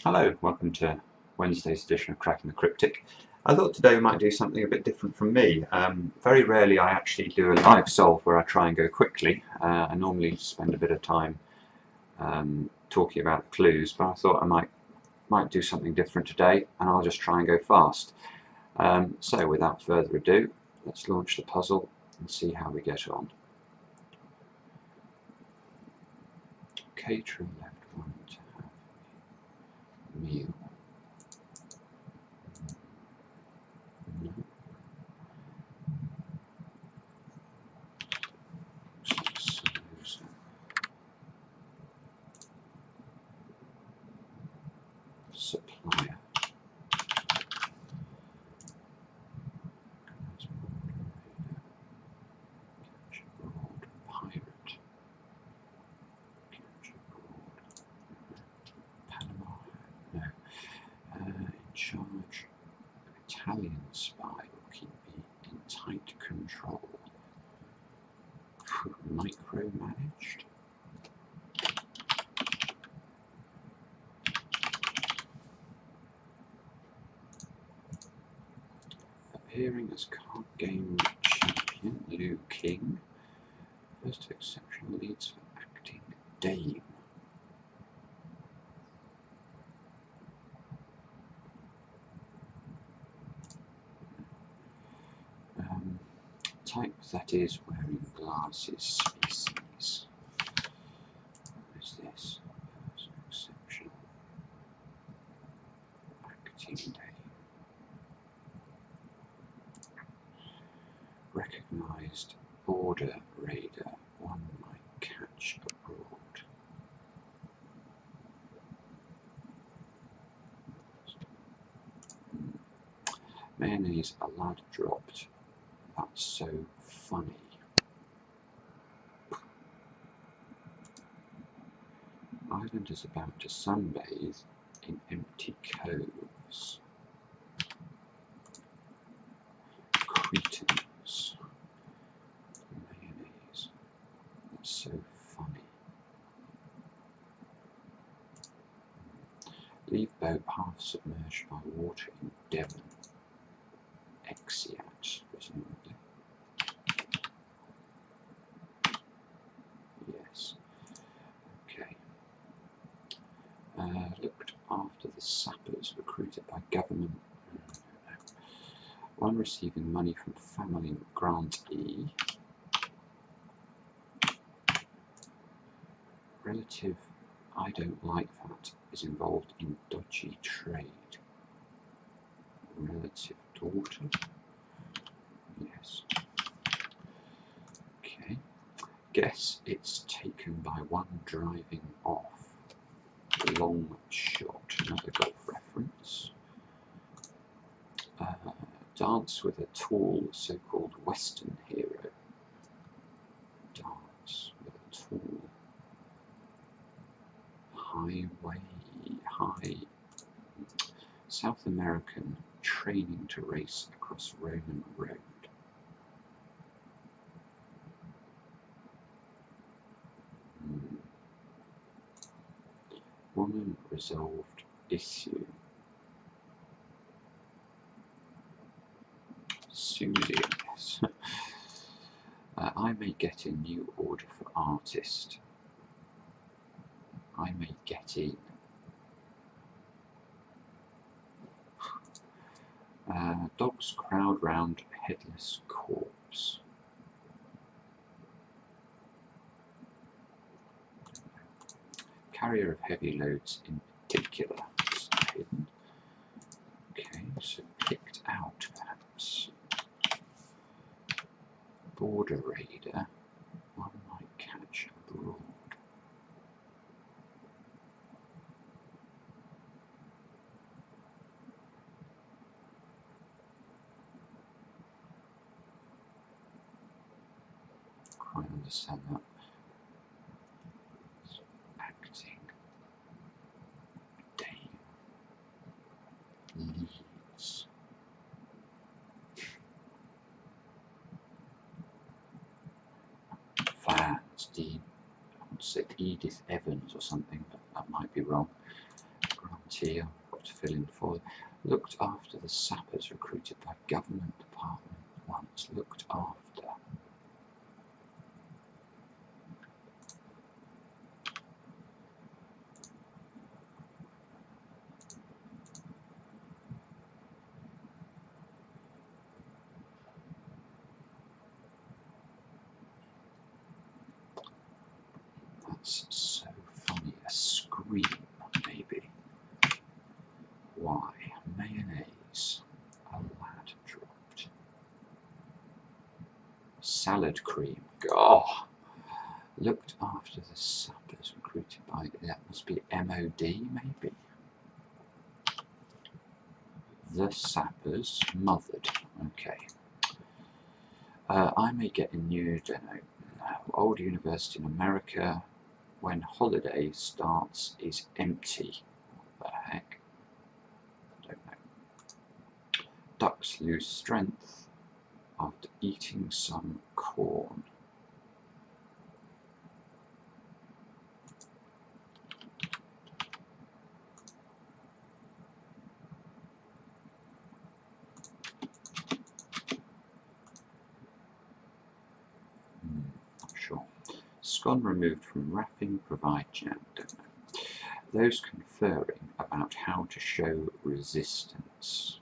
Hello, welcome to Wednesday's edition of Cracking the Cryptic. I thought today we might do something a bit different from me. Very rarely I actually do a live solve where I try and go quickly. I normally spend a bit of time talking about the clues, but I thought I might do something different today, and I'll just try and go fast. So without further ado, let's launch the puzzle and see how we get on. Caterer left one to have a meal. No. Supplier. Pirate. Panama. No. In charge. Italian spy will keep me in tight control. Micromanaged. Appearing as card game champion, Liu King. First exceptional leads for acting Dame. Type that is wearing glasses species. What is this? First exceptional acting Dame. Recognised border raider, one might catch abroad. Mayonnaise a lad dropped. That's so funny. Island is about to sunbathe in empty coves. Cretans. Mayonnaise. That's so funny. Leave boat half submerged by water in Devon. Exeat, presumably. Yes. Okay. Looked after the sappers recruited by government. One receiving money from family grantee. Relative, I don't like that, is involved in dodgy trade. Relative daughter. Yes. Okay. Guess it's taken by one driving off. Long shot, another golf reference. Dance with a tall, so-called Western hero. Dance with a tall. Highway, high. South American training to race across Roman road. Woman resolved issue. Susie, yes. I may get a new order for artist. I may get in. Dogs crowd round headless corpse. Carrier of heavy loads in particular. Hidden. Okay, so picked out perhaps. Border raider, one might catch abroad. Quite understand that. Acting. Dame. Leeds. Fans. I would say Edith Evans or something, but that might be wrong. Granted. T, I've got to fill in for. Looked after the sappers recruited by government department once. Looked after. That's so funny. A scream, maybe. Why? Mayonnaise. A lad dropped. Salad cream. Oh! Looked after the sappers recruited by. That must be MOD, maybe. The sappers mothered. Okay. I may get a new, don't know, old university in America. When holiday starts is empty. What the heck? Don't know. Ducks lose strength after eating some corn. Not sure. Scone removed from wrapping, provide jam. Don't know. Those conferring about how to show resistance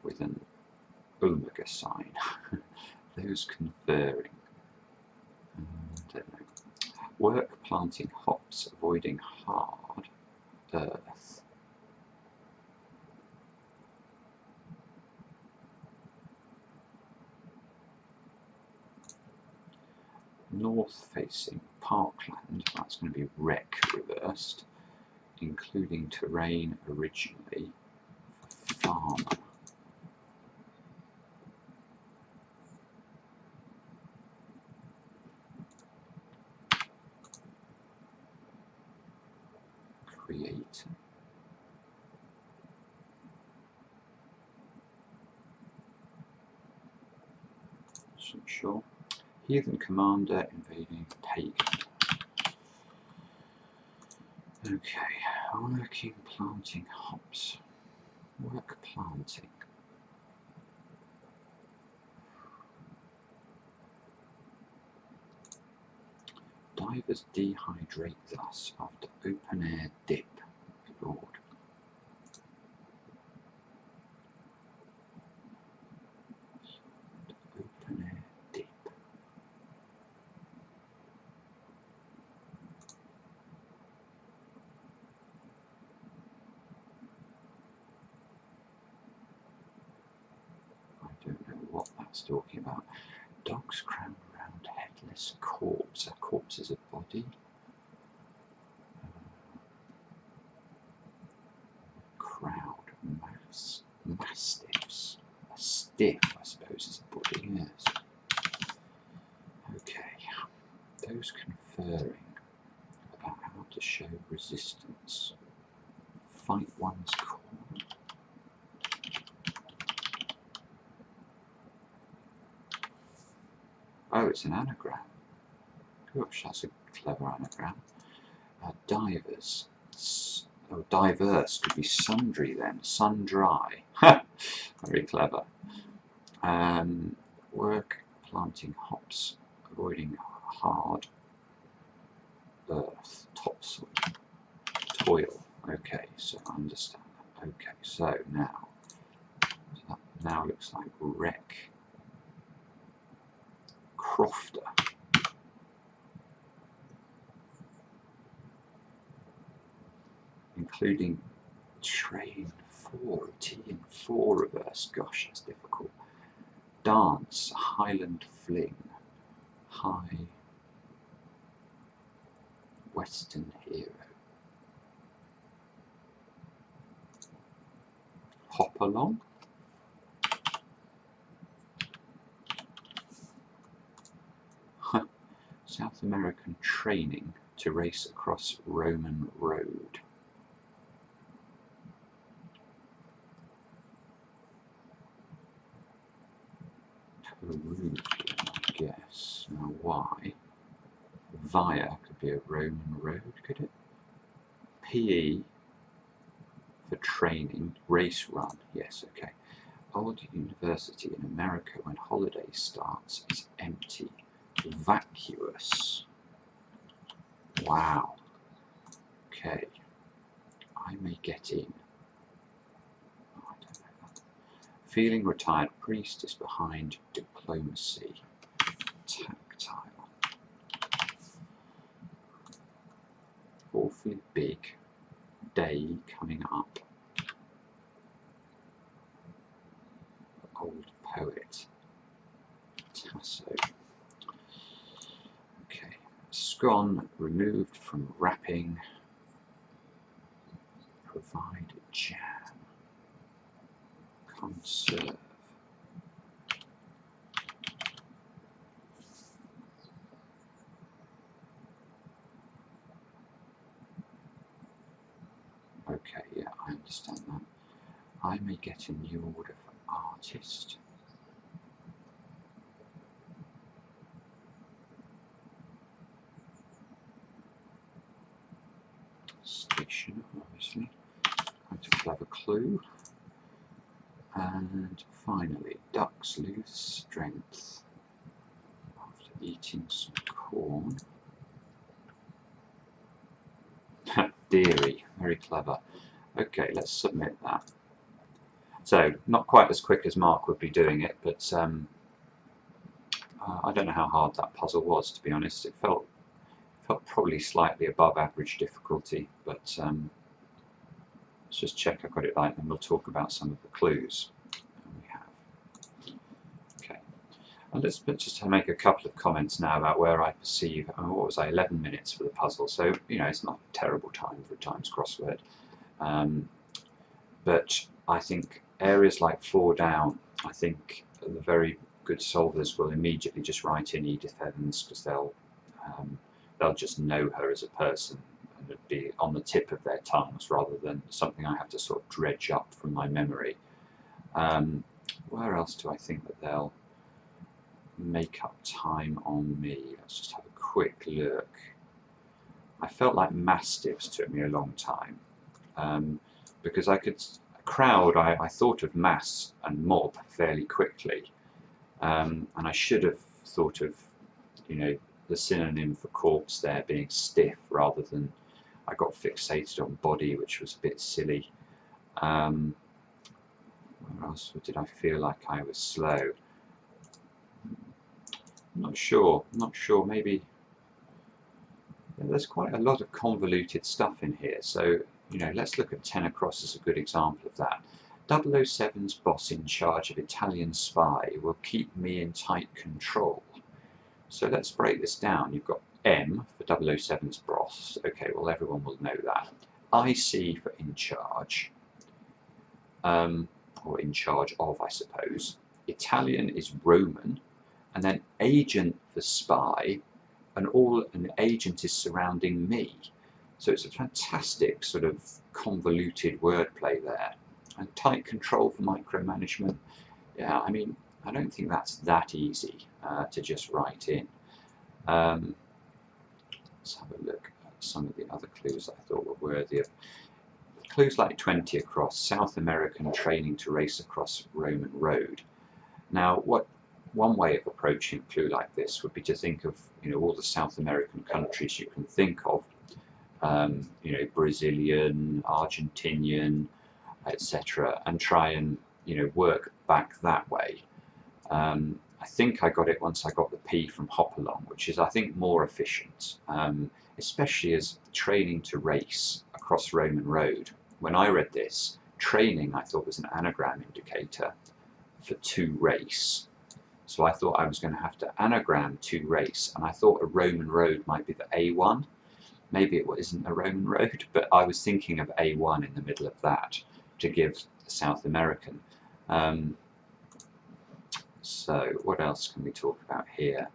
with an omega sign. Those conferring. Don't know. Work planting hops, avoiding hard earth. North-facing parkland, that's going to be rec reversed, including terrain originally for farmer. Create. Sure. Heathen commander invading pagan. Okay, working, planting hops. Work planting. Divers dehydrate thus after open air dip. Lord. Open air dip. I don't know what that's talking about. Dogs crammed around headless corpse. A corpse is a body. Crowd. Mastiffs. A stiff, I suppose, is a body, yes. Okay. Those conferring about how to show resistance. Fight one's corn. Oh, it's an anagram. Gosh, that's a clever anagram. Divers. Oh, diverse could be sundry then. Sun-dry. Very clever. Work planting hops, avoiding hard earth, topsoil, toil. Okay, so I understand that. Okay, so now, that now looks like wreck. Crofter. Including train 4, T in 4 reverse. Gosh, that's difficult. Dance, Highland fling, high Western hero. Hop along. South American training to race across Roman road. Peruvian, I guess. Now why? Via could be a Roman road, could it? PE for training. Race run. Yes, okay. Old university in America when holiday starts is empty. Vacuous. Wow. Okay. I may get in. Oh, I don't know that. Feeling retired priest is behind diplomacy. Tactile. Awfully big day coming up. Old poet. Tasso. Okay. Scone removed from wrapping. Provide jam. Conserve. Okay, yeah, I understand that. I may get a new order for artist. Station, obviously. Quite a clever clue. And finally, ducks lose strength after eating some corn. Dairy, very clever. Okay, let's submit that. So, not quite as quick as Mark would be doing it, but I don't know how hard that puzzle was, to be honest. It felt probably slightly above average difficulty, but let's just check I've got it right, and we'll talk about some of the clues we have. Okay, and let's just make a couple of comments now about where I perceive, what was I, 11 minutes for the puzzle, so, you know, it's not a terrible time for a Times crossword. But I think areas like 4 down, I think the very good solvers will immediately just write in Edith Evans, because they'll just know her as a person, and it'd be on the tip of their tongues rather than something I have to sort of dredge up from my memory. Where else do I think that they'll make up time on me? Let's just have a quick look. I felt like mastiffs took me a long time, because I could, crowd, I thought of mass and mob fairly quickly, and I should have thought of, you know, the synonym for corpse there being stiff rather than, I got fixated on body, which was a bit silly. Where else did I feel like I was slow? I'm not sure, maybe there's quite a lot of convoluted stuff in here, so, you know, let's look at 10 across as a good example of that. 007's boss in charge of Italian spy will keep me in tight control. So let's break this down. You've got M for 007's boss. Okay, well, everyone will know that. IC for in charge, or in charge of, I suppose. Italian is Roman, and then agent for spy, and an agent is surrounding me. So it's a fantastic sort of convoluted wordplay there. And tight control for micromanagement. Yeah, I mean, I don't think that's that easy to just write in. Let's have a look at some of the other clues that I thought were worthy of. Clues like 20 across, South American training to race across Roman road. Now, one way of approaching a clue like this would be to think of, you know, all the South American countries you can think of, you know, Brazilian, Argentinian, etc., and try and, you know, work back that way. I think I got it once I got the P from Hopalong, which is, I think, more efficient, especially as training to race across Roman road. When I read this, training I thought was an anagram indicator for to race. So I thought I was going to have to anagram to race, and I thought a Roman road might be the A1. Maybe it isn't a Roman road, but I was thinking of A1 in the middle of that to give the South American. So what else can we talk about here?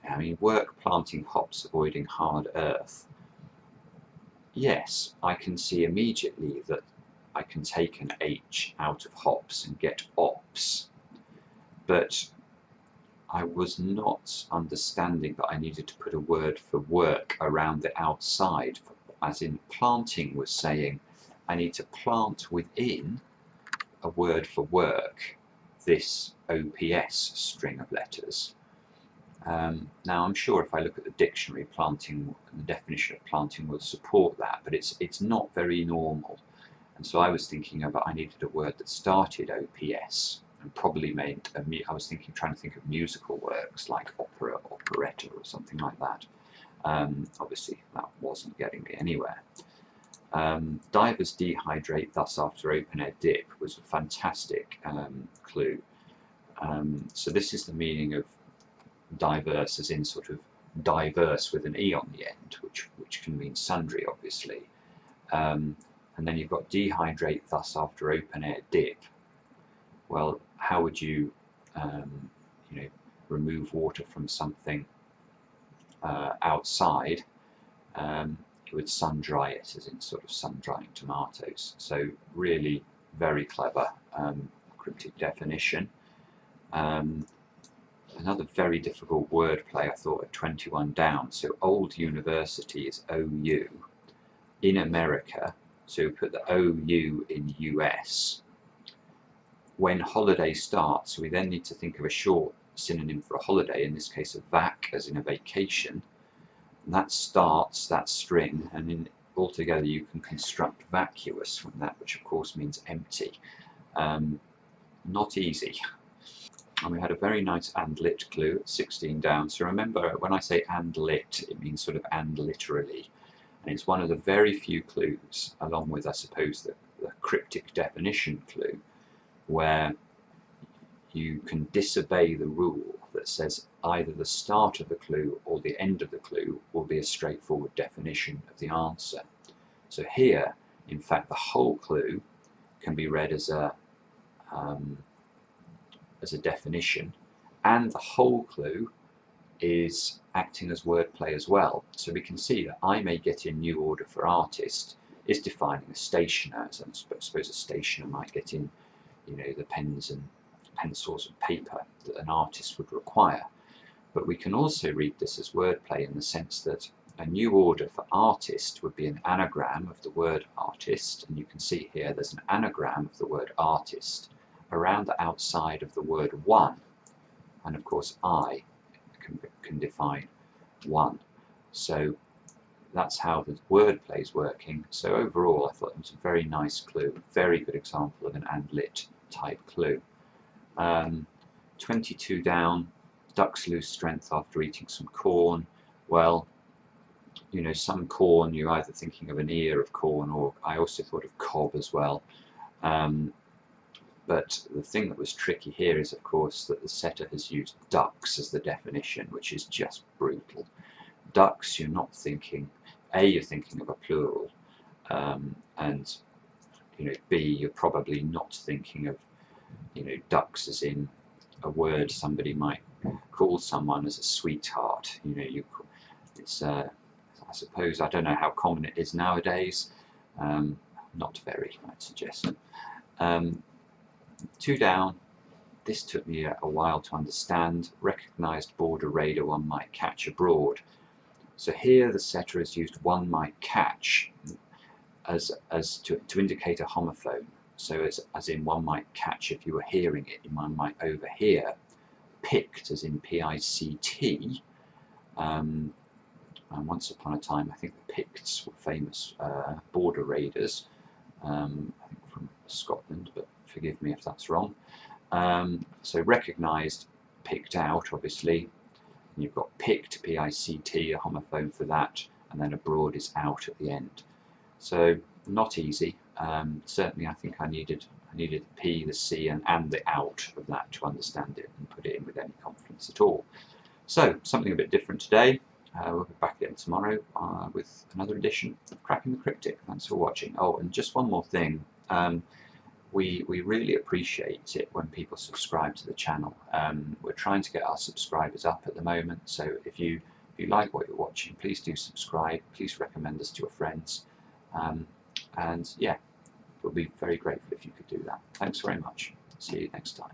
I mean, work planting hops, avoiding hard earth. Yes, I can see immediately that I can take an H out of hops and get ops, but I was not understanding that I needed to put a word for work around the outside for as in planting was saying, I need to plant within a word for work this OPS string of letters. Now I'm sure if I look at the dictionary, planting, the definition of planting will support that, but it's not very normal. And so I was thinking about, I needed a word that started OPS and probably meant, I was trying to think of musical works like opera, operetta or something like that. Obviously that wasn't getting me anywhere. Divers dehydrate thus after open air dip was a fantastic clue. So this is the meaning of diverse, as in sort of diverse with an E on the end, which can mean sundry, obviously. And then you've got dehydrate thus after open air dip. Well, how would you, remove water from something outside? You would sun dry it, as in sort of sun drying tomatoes. So really very clever cryptic definition. Another very difficult wordplay, I thought, at 21 down. So old university is OU. In America, so put the OU in US. When holiday starts, we then need to think of a short synonym for a holiday, in this case a vac, as in a vacation. And that starts that string, and altogether you can construct vacuous from that, which of course means empty. Not easy. And we had a very nice and lit clue at 16 down. So remember, when I say and lit, it means sort of and literally. And it's one of the very few clues, along with, I suppose, the cryptic definition clue, where you can disobey the rule that says either the start of the clue or the end of the clue will be a straightforward definition of the answer. So here, in fact, the whole clue can be read as a definition, and the whole clue is acting as wordplay as well. So we can see that I may get in new order for artist is defining a stationer, as I suppose a stationer might get in, the pens and pencils and paper that an artist would require. But we can also read this as wordplay in the sense that a new order for artist would be an anagram of the word artist, and you can see here there's an anagram of the word artist around the outside of the word one, and of course I can define one. So that's how the wordplay is working. So overall I thought it was a very nice clue, very good example of an and lit type clue. 22 down, ducks lose strength after eating some corn. Well, some corn, you're either thinking of an ear of corn, or I also thought of cob as well. But the thing that was tricky here is, of course, that the setter has used ducks as the definition, which is just brutal. Ducks, you're not thinking, A, you're thinking of a plural, and B, you're probably not thinking of ducks as in a word somebody might call someone as a sweetheart. It's I suppose, I don't know how common it is nowadays. Not very, I'd suggest. 2 down. This took me a while to understand. Recognised border raider one might catch abroad. So here the setter has used one might catch as to indicate a homophone. So as in one might catch if you were hearing it, one might overhear. Picked, as in P-I-C-T. And once upon a time, I think the Picts were famous border raiders, I think from Scotland, but forgive me if that's wrong. So recognised, picked out, obviously. And you've got picked, P-I-C-T, a homophone for that, and then abroad is out at the end. So not easy. Certainly, I think I needed the P, the C, and the out of that to understand it and put it in with any confidence at all. So something a bit different today. We'll be back again tomorrow with another edition of Cracking the Cryptic. Thanks for watching. Oh, and just one more thing. We really appreciate it when people subscribe to the channel. We're trying to get our subscribers up at the moment, so if you like what you're watching, please do subscribe. Please recommend us to your friends. And yeah, we'll be very grateful if you could do that. Thanks very much. See you next time.